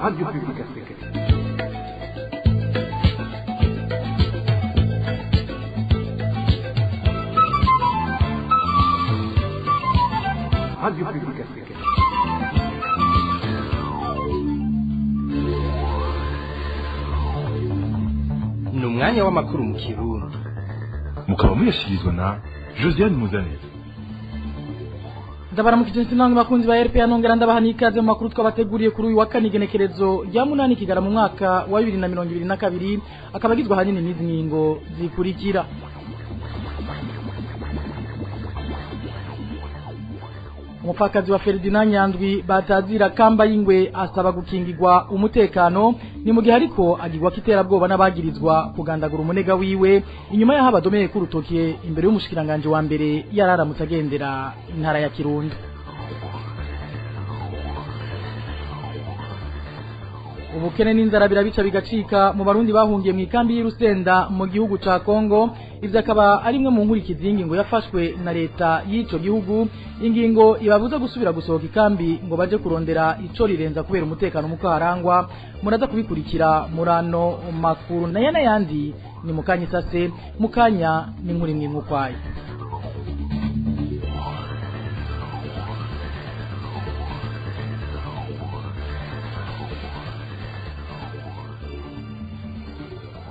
Radio Publique Africaine. Radio Publique Africaine. Ni umwanya w'amakuru mu Kirundi. Mukaba muyashikirizwa na Josiane Muzanire. Ndabaramukije sinanga bakunzi ba RPA nongera ndabaha nikaze mu makuru twabateguriye kuri uyu wa kane igenekerezo rya 8 kigara mu mwaka wa 2022 akabagizwa hanini n'izi ngingo zikurikira. Umupfakazi wa Ferdinand Nyandwi batazira kamba y'ingwe asaba gukingirwa umutekano ni mu gihe ariko agirwa kiterabwoba n'abagirizwa kugandagura umunega wiwe inyuma yaho abadomeye ku rutoke imbere y'umushikiranganje wa mbere yararamutse agendera intara ya Kirundo. Ubukene n'inzara birabica bigacika mu barundi bahungiye mu ikambi y'Irusenda mu gihugu ca Kongo ivyo akaba ari imwe mu nkurikizi y'ingingo yafashwe na leta y'ico gihugu ingingo ibabuza gusubira gusohoka ikambi ngo baje kurondera ico rirenza kubera umutekano muko harangwa muraza kubikurikira murano makuru na yana yandi ni mukanya sase mukanya ni nkuri mwimwe kwayo.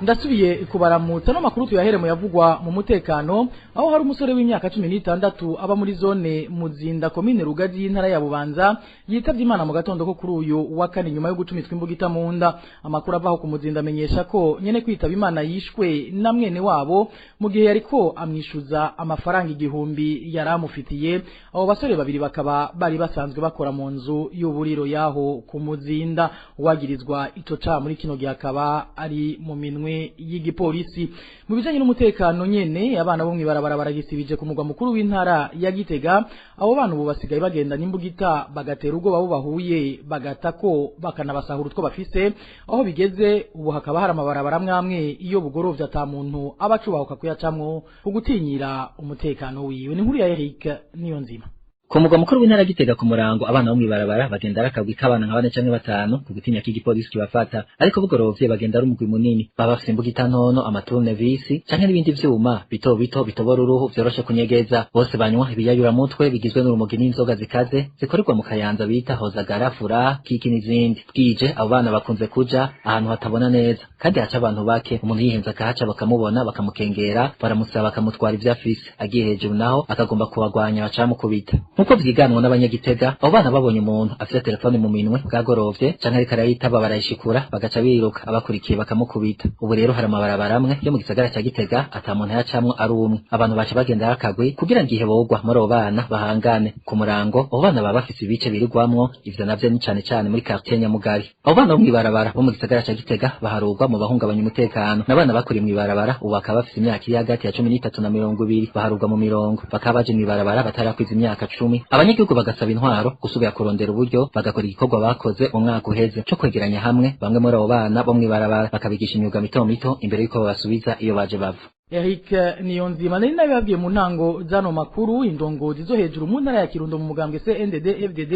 Ndasubiye kubaramutsa no makuru tuyahere mu yavugwa mu mutekano aho hari umusore w'imyaka 16 aba muri zone Muzinda commune Rugazi y'intara ya Bubanza yitavye Imana mu gatondo ko kuri uyu wa kane nyuma yo gucumitwa imbugita mu nda. Amakuru avaho ku Muzinda amenyesha ko nyene kwitaba Imana yishwe na mwene wabo mu gihe yariko amwishuza amafaranga igihumbi yaramufitiye. Abo basore babiri bakaba bari basanzwe bakora mu nzu y'uburiro yaho ku Muzinda wagirizwa ico ca muri kino gihe akaba ari mu minwe y'igipolisi. Mu bijanye n'umutekano nyene abana bo mwibarabara baragisibije ku mugwa mukuru w'intara ya Gitega abo bana ubu basigaye bagenda n'imbugita bagatera ubwo babo bahuye bagatako bakanabasahura utwo bafise aho bigeze ubu hakaba hari amabarabara amwe iyo bugorovye ata muntu abacubahuka kuyacamwo kugutinyira umutekano wiwe. Ni nkuru ya Eric niyo nzima. Ku mugwa mukuru w'intara Gitega ku murango abana bo mwibarabara bagenda rakabwi kabana nka 4 canke 5 kugutinya k'igipolisi kibafata ariko bugorovye bagenda ari umugwi munini baba bafite imbugita ntono amaturne visi canke n'ibindi vyuma bito bito bitobora uruhu vyoroshe kunyegeza bose banywa ibiyayura mutwe bigizwe n'urumogi n'inzoga zikaze zikorerwa mu Kayanza bita hozagara fura kiki n'izindi. Bwije abo bana bakunze kuja ahantu hatabona neza kandi haca abantu bake umuntu yihenza akahaca bakamubona bakamukengera baramusaba bakamutwara ivyo afise agiye hejuru naho akagomba kubagwanya bacamukubita. Nkuko vyiganwa n'abanyagitega abo bana babonye umuntu afite telefone mu minwe bwagorovye canke ariko arayitaba barayishikura bagaca biruka abakurikiye bakamukubita. Ubu rero hari amabarabara amwe yo mu gisagara ca Gitega ata muntu yacamwo ari umwe abantu baca bagenda rakagwi kugira ngo ihebogwa muri abo bana bahangane ku murango. Abo bana baba bafite ibice birigwamwo ivyo navyo ni cane cane muri quartier Nyamugari. Abo bana bo mwibarabara bo mu gisagara ca Gitega baharugwa mu bahungabanya umutekano n'abana bakuri mwibarabara ubu bakaba bafite imyaka iri hagati ya 13 na 20 baharugwa mu mirongo bakaba baje mwibarabara batarakwiza imyaka 10. Abanyagihugu bagasaba intwaro gusubira kurondera uburyo bagakora igikorwa bakoze umwaka uheze cyo kwegeranya hamwe bamwe muri abo bana bo mwibarabara bakabigisha imyuga mito mito imbere yuko babasubiza iyo baje bava. Eric Niyonzima nari nabibabwiye mu ntango zano makuru indongozi zo hejuru mu ntara ya Kirundo mu mugambwe CNDD FDD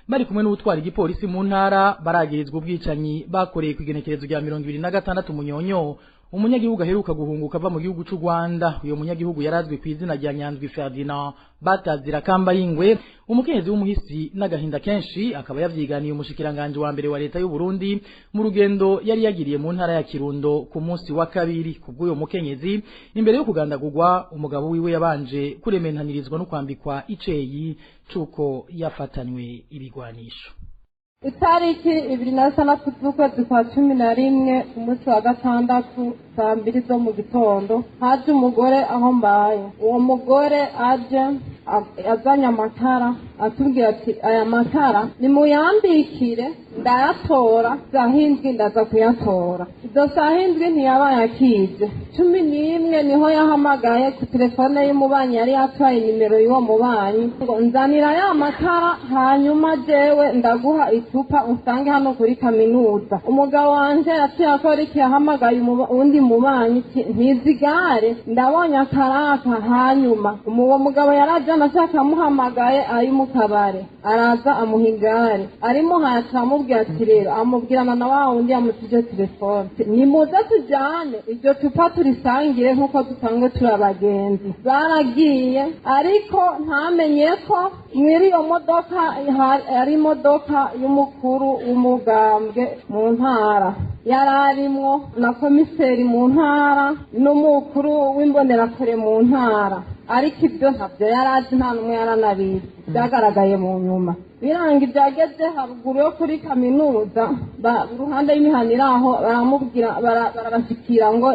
bari kumwe n'ubutwara igipolisi mu ntara baragirizwa ubwicanyi bakoreye kwigenekerezo rya 2026 Munyonyo. Umunyagihugu aheruka guhunguka ava mu gihugu cy'u Rwanda. Uyo munyagihugu yarazwe ku izina rya Nyandwi Ferdinand batazira kamba y'ingwe umukenyezi w'umuhisi n'agahinda kenshi akaba yavyiganiye umushikiranganje wa mbere wa leta y'u Burundi mu rugendo yari yagiriye mu ntara ya Kirundo ku munsi wa kabiri. Kubw'uyo mukenyezi imbere yo kugandagurwa umugabo wiwe yabanje kurementanirizwa no kwambikwa iceyi cuko yafatanywe ibigwanisho. Itariki 26 z'ukwezi kwa 11 umunsi wa gatandatu saa 2 zo mu gitondo haje umugore aho mbaye. Uwo mugore aje azanye amatara atubwira ati aya matara nimuyambikire ndayatora zahindwi ndaza kuyatora. Izo zahindwi ntiyabaye akize 11 niho yahamagaye ku telefone y'umubanyi yari yatwaye nimero y'uwo mubanyi ngo nzanira ya matara hanyuma jewe ndaguha icupa usange hano kuri kaminuza. Umugabo wanje yaciye akora iki yahamagaye undi mubanyi ntizigare ndabonye akaraka hanyuma uwo mugabo yaraje nashaka muhamagaye kabare araza amuha igare arimuhaye aramubwira ati rero amubwirana na wa wundi yamutije telefone nimuze tujyane iryo cupa turisangire nk'uko dusanzwe turi abagenzi baragiye ariko ntamenye ko mwiri iyo modoka ari imodoka y'umukuru w'umugambwe mu ntara yari arimwo na komiseri mu ntara n'umukuru w'imbonerakure mu ntara ariko ibyo ntabyo yari azi nta n'umwe yaranabizi byagaragaye mu nyuma biranga ibyageze haruguru yo kuri kaminuza uruhande y'imihana iri aho baramubwira barabashyikira ngo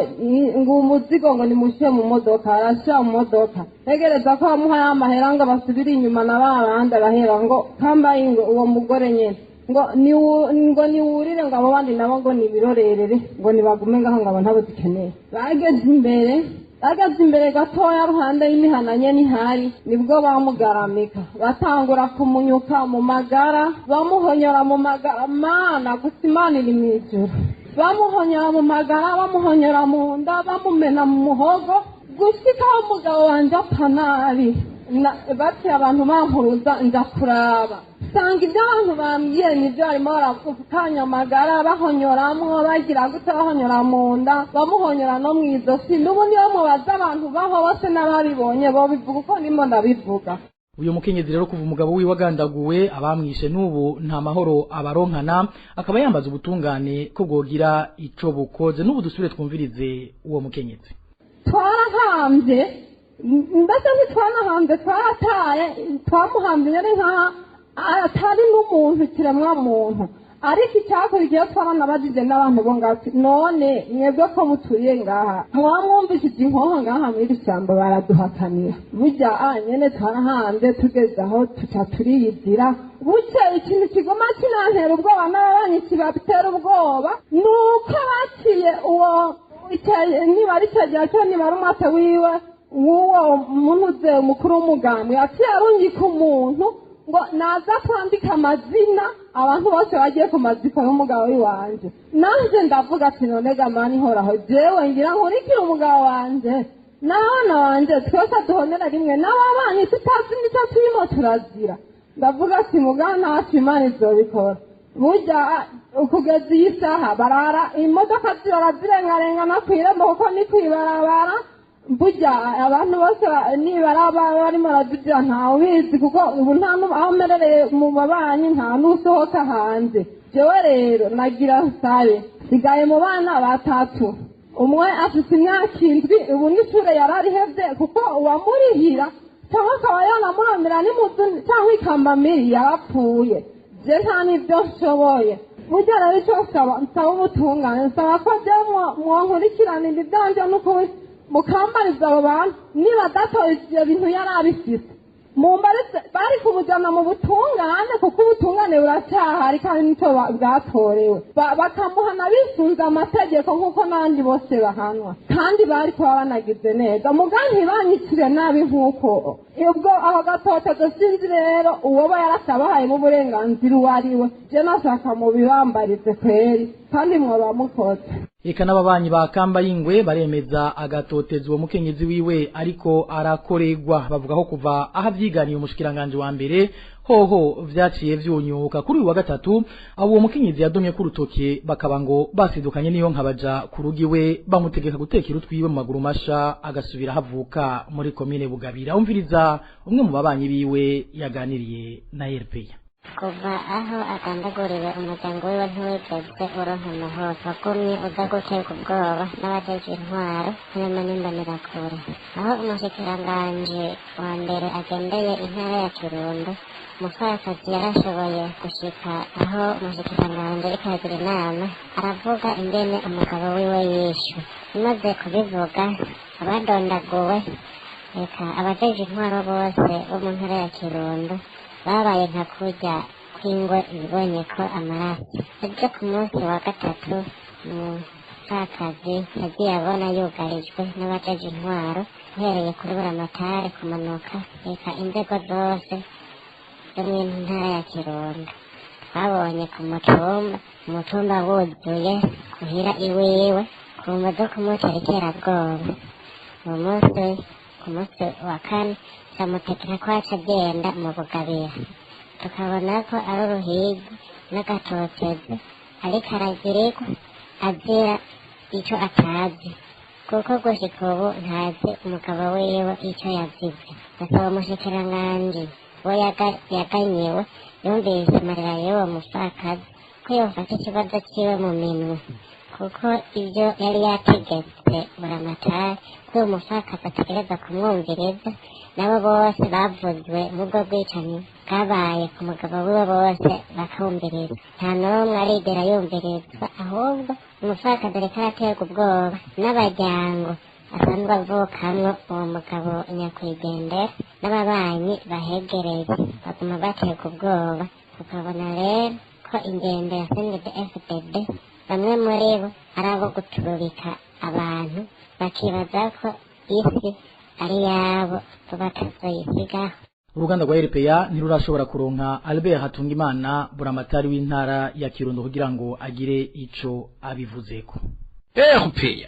umuzigo ngo nimushyire mu modoka arashyira mu modoka tegereza ko bamuhaye amahera ngo basubire inyuma na ba bandi arahera ngo kambaye ngo uwo mugore nyine ngo niwurire ngo abo bandi nabo ngo nibirorerere ngo nibagume ngaho ngo abo ntabo dukeneye bageze imbere gatoya ruhande y'imihana nyene ihari nibwo bamugaramika batangura kumunyuka mu magara bamuhonyora mu magara mana gusa imana iri mw'ijuru bamuhonyora mu magara bamuhonyora mu nda bamumena mu muhogo gushikaho umugabo wanje apfa nabi bati abantu bankuruza nja kuraba sanga ibyo abantu bambwiye nibyo barimo barakanya amagara bahonyoramwo bagira gute bahonyora mu nda bamuhonyora no mw'izosi n'ubu niyo mubaza abantu baho bose n'ababibonye bo bivuga uko ndimo ndabivuga. Uyu mukenyezi rero kuva umugabo wiwe agandaguwe abamwishe n'ubu nta mahoro abaronkana akaba yambaza ubutungane ko bwogira ico bukoze n'ubu dusubire twumvirize uwo mukenyezi. Twarahambye mbese ntitwanahambye twarataye twamuhambye yari nkaha atari n'umuntu kiremwa muntu ariko icyakurikiye twaranabajije n'abantu bo ngati none mwebwe ko muturiye ngaha mwamwumvishije inkoho ngaha muri ishyamba baraduhakanira burya nyene twarahambye tugeze aho tuca turiyizira buke ikintu kigoma kinantera ubwoba n'ababanyi kibatera ubwoba nuko baciye uwo niba ari cyagira cyo niba ari umwate wiwe w'uwo muntu mukuru w'umugambwe yaciye arungika umuntu ngo naza kwandika amazina abantu bose bagiye ku maziko y'umugabo w'iwanje nanjye ndavuga ati none gamani horaho jewe ngira nkurikire umugabo wanje n'abana banje twese duhonera rimwe n'ababanyi tutazi n'icyo turimo turazira ndavuga ati mugabo ntacu imana izobikora burya kugeza iyi saha barara imodoka zirazirengarengana kw'irembo kuko ni kw'ibarabara burya abantu bose nibaraba barimo baradugira ntawe ubizi kuko ubu nta aho mmerereye mu babanyi nta n'usohoka hanze jewe rero nagira nsabe sigaye mu bana batatu umwe afite imyaka indwi ubu n'ishure yararihevye kuko uwamurihira cyangwa akaba yanamurondera n'imuzu cyangwa ikambamiri yarapfuye je nta n'ibyo nshoboye burya rero icyo nsaba ubutungane nsaba ko jewe mwonkurikiranira ivyanje n'ukuri mukambariza abo bantu niba datoye ibyo bintu yari abifite mumbarize bari kumujyana mu butungane kuko ubutungane buracyahari kandi nicyo bwatorewe bakamuhana bisunze amategeko nk'uko n'abandi bose bahanwa kandi bari kuba banagize neza mugabo ntibanyikire nabi nk'uko ubwo aho gatotezo sinzi rero uwoba yaratabahaye uburenganzira uwo ari we je nashaka mubibambarize kweri kandi mwoba mukoze. Eka n'ababanyi ba Kambayingwe baremeza agatotezo uwo mukenyezi wiwe ariko arakoregwa bavuga ko kuva aho avyiganiye umushikiranganje wa mbere hoho vyaciye vyunyuka kuri uyu wa gatatu abo uwo mukenyezi yadomye ku rutoke bakaba ngo basidukanye niyo nkabaja ku rugiwe bamutegeka gutekera utwiwe mu maguru masha agasubira havuka muri komine Bugabira umviriza umwe mu babanyi biwe yaganiriye na RPA. kuva aho agandaguriwe umuryango wiwe ntiwigeze uronka amahoro wagumye uza guterwa ubwoba n'abajeje intwaro harimo n'imbonerakure aho umushikiranganji wa mbere agendeye intara ya Kirundo umupfakazi yarashoboye gushika aho umushikiranganji ariko agira inama aravuga ingene umugabo wiwe yishwe imaze kubivuga abadondaguwe reka abajeje intwaro bose bo mu ntara ya Kirundo babaye nka kurya kw'ingwe ibonye ko amaraso ejo ku munsi wa gatatu umupfakazi yagiye abona yugarijwe n'abajeje intwaro uhereye kuri buramatari kumanuka reka inzego zose zo mu ntara ya Kirundo twabonye ku umutumba wuzuye kuhira iwiwe kumva zo kumutera iterabwoba uwo munsi ku munsi wa kane turamutekera ko aca agenda mu bugabira tukabona ko ari uruhigi n'agatotezi ariko aragirirwa azira icyo atazi kuko gushika ubu ntazi umugabo wiwe icyo yazize gasaba umushikiranganji we yaganyiwe yumvise amarira y'uwo musakazi ko yofata ikibazo ciwe mu minwe kuko ibyo yari yategetse buramatari ko uwo musakazi ategereza kumwumviriza nabo bose bavuzwe n'ubwo bwicanyi bwabaye ku mugabo wiwe bose bakumviriza nta n'umwe arigera yumvirizwa ahubwo umusakazi ariko araterwa ubwoba n'abaryango asanzwe avukamwo uwo mugabo nyakwigendera n'ababanyi bahegereye baguma baterwa ubwoba tukabona rero ko ingendo ya CNDD-FDD bamwe muri bo ari abo guturubika abantu bakibaza ko isi ari yabo batazoyisigaho. Uruganda rwa RPA ntirurashobora kuronka Albert Hatungimana buramatari w'intara ya Kirundo kugira ngo agire ico abivuzeko. RPA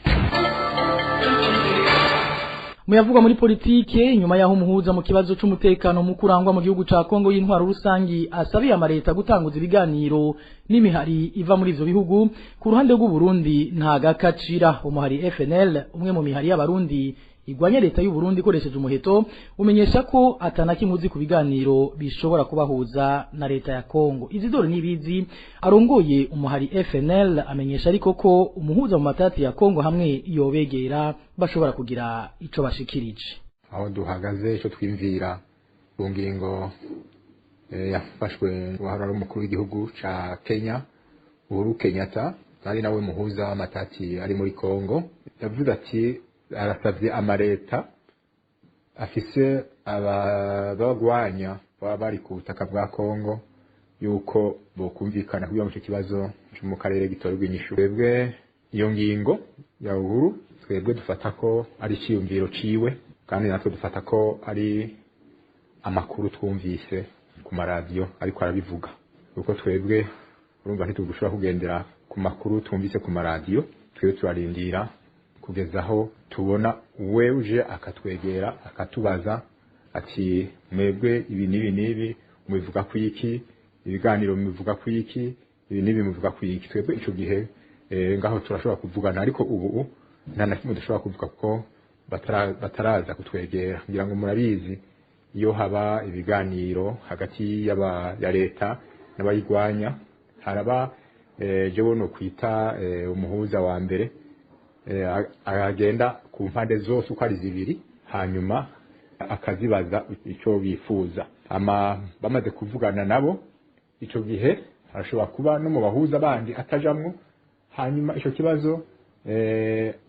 Muyavugwa muri politike nyuma yaho umuhuza mu kibazo c'umutekano mu kurangwa mu gihugu ca Kongo y'intwaro rusangi asabiye amareta gutanguza ibiganiro n'imihari iva muri ivyo bihugu ku ruhande rw'u Burundi nta gakacira umuhari FNL umwe mu mihari y'abarundi igwanya leta y'u Burundi ikoresheje umuheto umenyesha ko atanakimuzi ku biganiro bishobora kubahuza na leta ya Kongo. Izidoro nibizi arongoye umuhari FNL amenyesha ariko ko umuhuza mu matati ya Kongo hamwe yobegera bashobora kugira ico bashikirije. Aho duhagaze ico twimvira ku ngingo yafashwe wahara umukuru w'igihugu ca Kenya Uhuru Kenyatta nari nawe muhuza w'amatati ari muri Kongo yavuze ati arasavye amareta afise abagwanya baba bari ku butaka bwa Kongo yuko bokumvikana kugira ngo ico kibazo cyo mu karere gitorerwa inyishu. Twebwe iyo ngingo ya Uhuru twebwe dufata ko ari ciyumviro ciwe kandi natwe dufata ko ari amakuru twumvise ku maradiyo ariko arabivuga kuko twebwe urumva ntitugushobora kugendera ku makuru twumvise ku maradiyo twebwe turarindira kugezaho tubona uje akatwegera akatubaza ati mwebwe ibi nibi mubivuga ku iki ibiganiro mubivuga ku iki ibi nibi mubivuga ku iki twebwe ico gihe ngaho turashobora kuvugana ariko ubu nta na kimwe dushobora kuvuga ko bataraza kutwegera ngira ngo murabizi iyo haba ibiganiro hagati ya leta n'abayigwanya haraba jewe no kwita umuhuza wa mbere agenda ku mpande zose uko ari zibiri hanyuma akazibaza icyo bifuza bamaze kuvugana nabo ico gihe arashobora kuba no mu bahuza bandi atajamwo hanyuma ico kibazo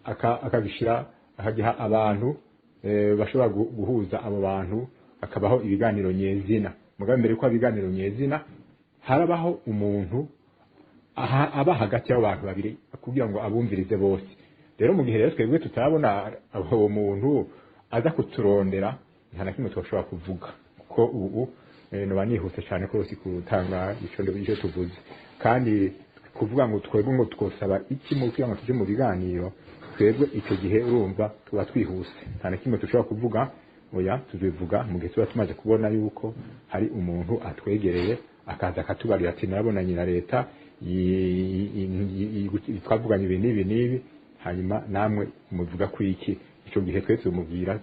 akagishira akagiha abantu bashobora guhuza abo bantu akabaho ibiganiro nyezina mugambe mbere ko ibiganiro nyezina harabaho umuntu aba hagati y'abantu babiri kugira ngo abumvirize bose. Rero mu gihe twebwe tutabona abo muntu aza kuturondera nta na kimwe twashobora kuvuga kuko ubu no banihuse cyane ko sikutanga ico tuvuze kandi kuvuga ngo twebwe ngo twosaba iki mu kugira ngo tuje mu biganiro twebwe icyo gihe urumva tuba twihuse nta na kimwe dushobora kuvuga oya tubivuga mu gihe tuba tumaze kubona yuko hari umuntu atwegereye akaza akatubarira ati narabonanye na leta twavuganye ibi nibi hanyuma namwe muvuga ku iki icyo gihe twese tumubwira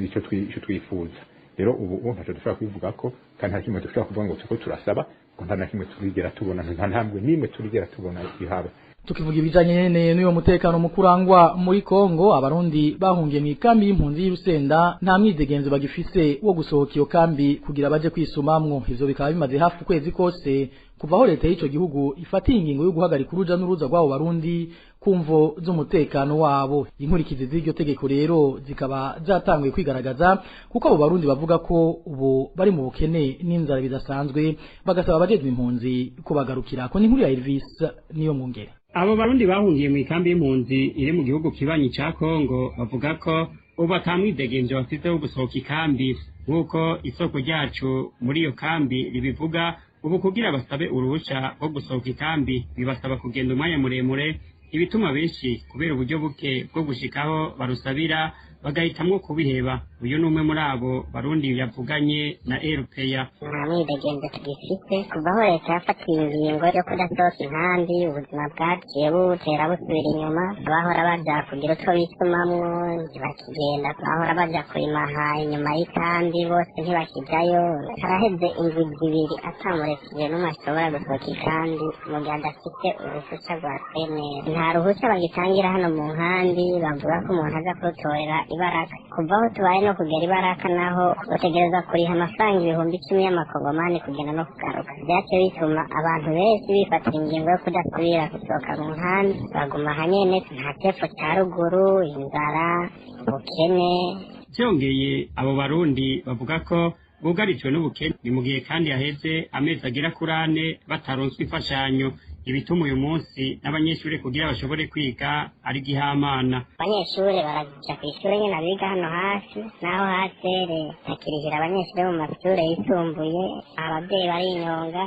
icyo twifuza. Rero ubu ntacyo dushobora kubivuga ko kandi nta kimwe dushobora kuvuga ngo tuko turasaba ko nta na kimwe turigera tubona nta ntambwe nimwe turigera tubona bihaba. Tukivuga ibijanye n'uyo mutekano mu kurangwa muri Kongo abarundi bahungiye mu ikambi y'impunzi y'Urusenda nta mwidegenzo bagifise wo gusohoka iyo kambi kugira baje kwisumamwo. Ivyo bikaba bimaze hafi ukwezi kose kuvaho leta y'ico gihugu ifatiye ingingo yo guhagarika uruja n'uruza rw'abo barundi kumvo z'umutekano wabo. Inkurikizi z'iryo tegeko rero zikaba zatanguye kwigaragaza kuko abo barundi bavuga ko ubu bari mu bukene n'inzara bidasanzwe bagasaba abajejwe impunzi kubagarukira ko n'inkuru ya Elvis niyo mwongere. Abo barundi bahungiye mu ikambi y'impunzi iri mu gihugu kibanyi ca Kongo bavuga ko ubu atamwidegenzo bafite wo gusohoka ikambi nk'uko isoko ryacu muri iyo kambi ribivuga. Ubu kugira basabe uruhusha rwo gusohoka ikambi bibasaba kugenda umwanya muremure ibituma benshi kubera uburyo buke bwo gushikaho barusabira bagahitamwo kubiheba. Uyu ni umwe muri abo barundi yavuganye na RPA. nta mwidegenzo tugifite kuva aho leta yafatiye ingingo yo kudasohoka inkambi, ubuzima bwaciye butera busubira inyuma. Abahora baja kugira utwo bisumamwo ntibakigenda, abahora baja kurimaha inyuma y'ikambi bose ntibakijyayo. Haraheze indwi zibiri atamurekije n'umwe ashobora gusohoka ikambi mu gihe adafite uruhushya rwa CNL. nta ruhushya bagitangira hano mu nkambi, bavuga ko umuntu aza kurutorera ibaraka. kuva aho tubaye no kugera ibaraka naho utegereza kuriha amafaranga 10,000 y'amakongomani kugenda no kugaruka. Byaciye bituma abantu benshi bifatira ingingo yo kudasubira gusohoka mu nkambi, baguma hanyene, nta tepfo cya ruguru, inzara, ubukene. Byongeye abo barundi bavuga ko bugarijwe n'ubukene, ni mu gihe kandi yaheze amezi agera kuri 4 bataronswa imfashanyo, ibituma uyu munsi n'abanyeshuri kugira bashobore kwiga ari gihamana. Abanyeshuri baraja kw'ishure nyene biga hano hasi, naho hasere takirihira abanyeshuri mu mashure yisumbuye. Abavyeyi barinyonga,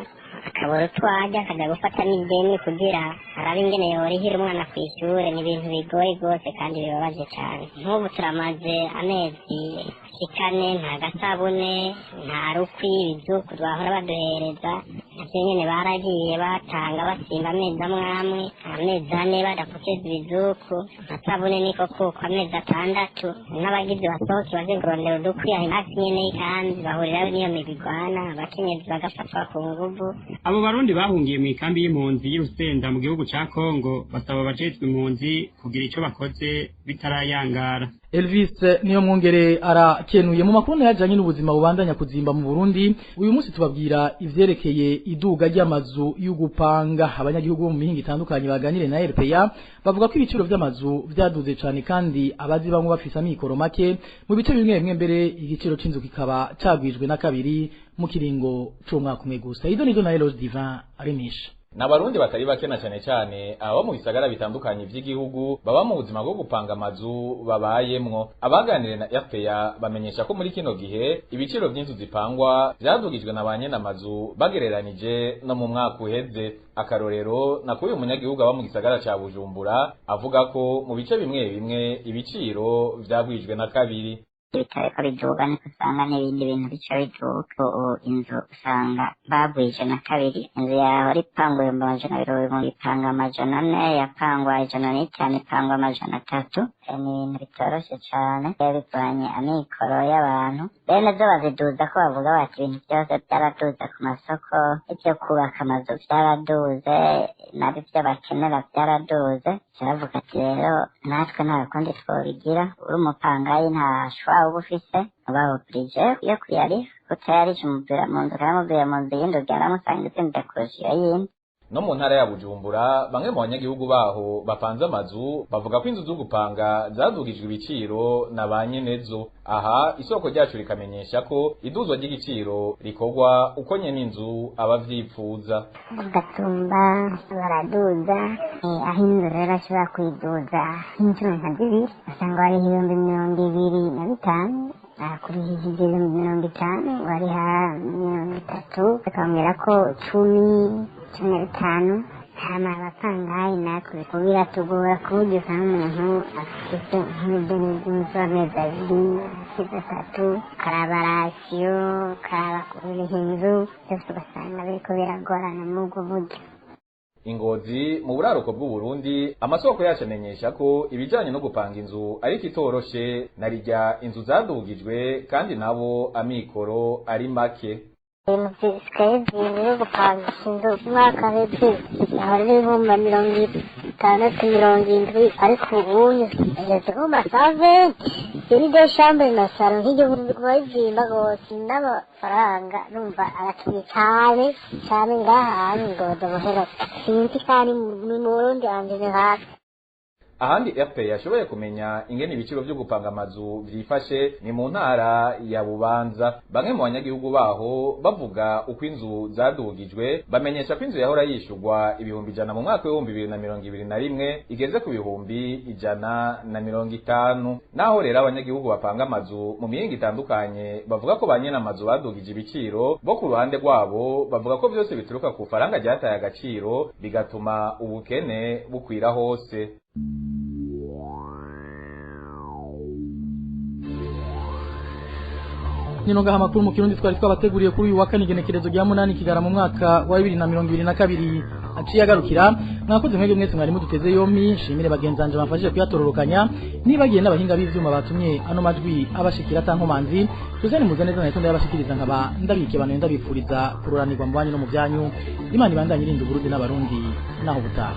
akabura utwarya akaja gufata n'ideni kugira arabe ingene yorihira umwana kw'ishure. ni ibintu bigoye rwose kandi bibabaje cane. nk'ubu turamaze amezi ashikane, nta gasabune, nta rukwi, ibizuku twahora baduhereza navyo nyene baragiye batanga basimba amezi amwamwe, amezi 4 badapokeza ibizuku. amasabune niko kuko amezi 6, n'abagizi basohoke baje kurondera udukwi aho hasi nyene y'ikambi bahurirayo n'iyo migigwana, abakenyezi bagafatwa ku nguvu. Abo barundi bahungiye mu ikambi y'impunzi y'Urusenda mu gihugu ca Kongo basaba abajejwe impunzi kugira ico bakoze bitarayangara. Elvis niyo mwongere arakenuye mu makuru yajanye n'ubuzima bubandanya kuzimba mu Burundi. Uyu munsi tubabwira ivyerekeye iduga ry'amazu y'ugupanga. Abanyagihugu bo mu mihinga itandukanye baganire na RPA bavuga ko ibiciro vy'amazu vyaduze cane kandi abazi bamwe bafise amikoro make. Mu bice bimwe bimwe mbere igiciro c'inzu kikaba cagwijwe na kabiri mu kiringo c'umwaka umwe gusa. Ido nizo na Elos Divin Arimisha. N'abarundi batari bake na cyane abo mu bisagara bitandukanye vy'igihugu baba mu buzima bwo gupanga amazu babayemwo. Abaganire na RPA bamenyesha ko muri kino gihe ibiciro by'inzu zipangwa vyadugijwe na banyene amazu bagereranije no mu mwaka uheze. Akarorero na kuyu munyagihugu aba mu gisagara ca Bujumbura avuga ko mu bice bimwe bimwe ibiciro vyagwijwe na kabiri. Bitare ko biduga niko usanga n'ibindi bintu bica biduga. Inzu usanga bagwije na kabiri. Inzu yawe ripanguye mu 120, ipanga 400, yapangwa 150, ipangwa 300. Ni ibintu bitoroshe cane bivanye amikoro y'abantu. Bene zo baziduza ko bavuga bati ibintu byose byaraduze ku masoko, ivyo kubaka amazu vyaraduze, nabivyo bakenera vyaraduze. Caravuga ati rero natwe nta kundi twobigira, uri umupangayi nta shwa uba ufise, ubaho prije yo kuyariha. Utayarije umupira mu nzu karamubwira mu nzu yindi ugaramusanga izindi kurusha yindi. No mu ntara ya Bujumbura bamwe mu banyagihugu baho bapanze amazu bavuga ko inzu zo gupanga zadugijwe ibiciro na banyenezo. Aha isoko ryacu rikamenyesha ko iduzwa ry'igiciro rikorwa uko nyene inzu abavyipfuza. Gatumba baraduza, aho inzu rero ashobora kwiduza inshuro nka 2 usanga ari 25,000 kurihije 50 wariha 30, bakambwira ko 10,15. hama abapangayi natwe biratugora kuburyo usanga umuntu afite nk'ibideni by'inzu amezi 2, 3, karaba rasiyo, karaba kuriha inzu, byose ugasanga biriko biragorana muri ubwo buryo. Ingozi mu buraruko bw'u Burundi amasoko yacu amenyesha ko ibijanye no gupanga inzu ariko itoroshe narijya inzu zadugijwe kandi nabo amikoro ari make. Sikaye yo gupanga inzu mwaka w'ejo hari 50,000 ariko ubu ngeze ko masave iri de chambre na salon nk'igihugu bayizimba gose n'amafaranga numva arakiye cyane ngaha ngo dohera sinzi kandi mu Burundi anje hasi. Ahandi RPA yashoboye kumenya ingene ibiciro byo gupanga amazu vyifashe ni mu ntara ya Bubanza. Bamwe mu banyagihugu baho bavuga uko inzu zadugijwe bamenyesha ko inzu yahora yishurwa 100 mu mwaka wa 2021 igeze ku 150. Naho rero abanyagihugu bapanga amazu mu mihingo itandukanye bavuga ko banyene amazu badugije ibiciro, bo ku ruhande rwabo bavuga ko byose bituruka ku faranga ryataye agaciro bigatuma ubukene bukwira hose. nino ngaha makuru mu kirundi twari twabateguriye kuri uyu wa kane igenekerezo rya 8 kigara mu mwaka wa 2022 aciye agarukira mwakoze mwebwe mwese mwari muduteze yompi shimire bagenzanje bafashije kuyatororokanya nibagiye n'abahinga b'ivyuma batumye ano majwi abashikira tankomanzi tuzane muzaneza na itonde yabashikiriza nkaba ndabike abantu ndabipfuriza kururanirwa mu banyu no mu byanyu Imana ibandanye irinda uburundi n'abarundi naho butaha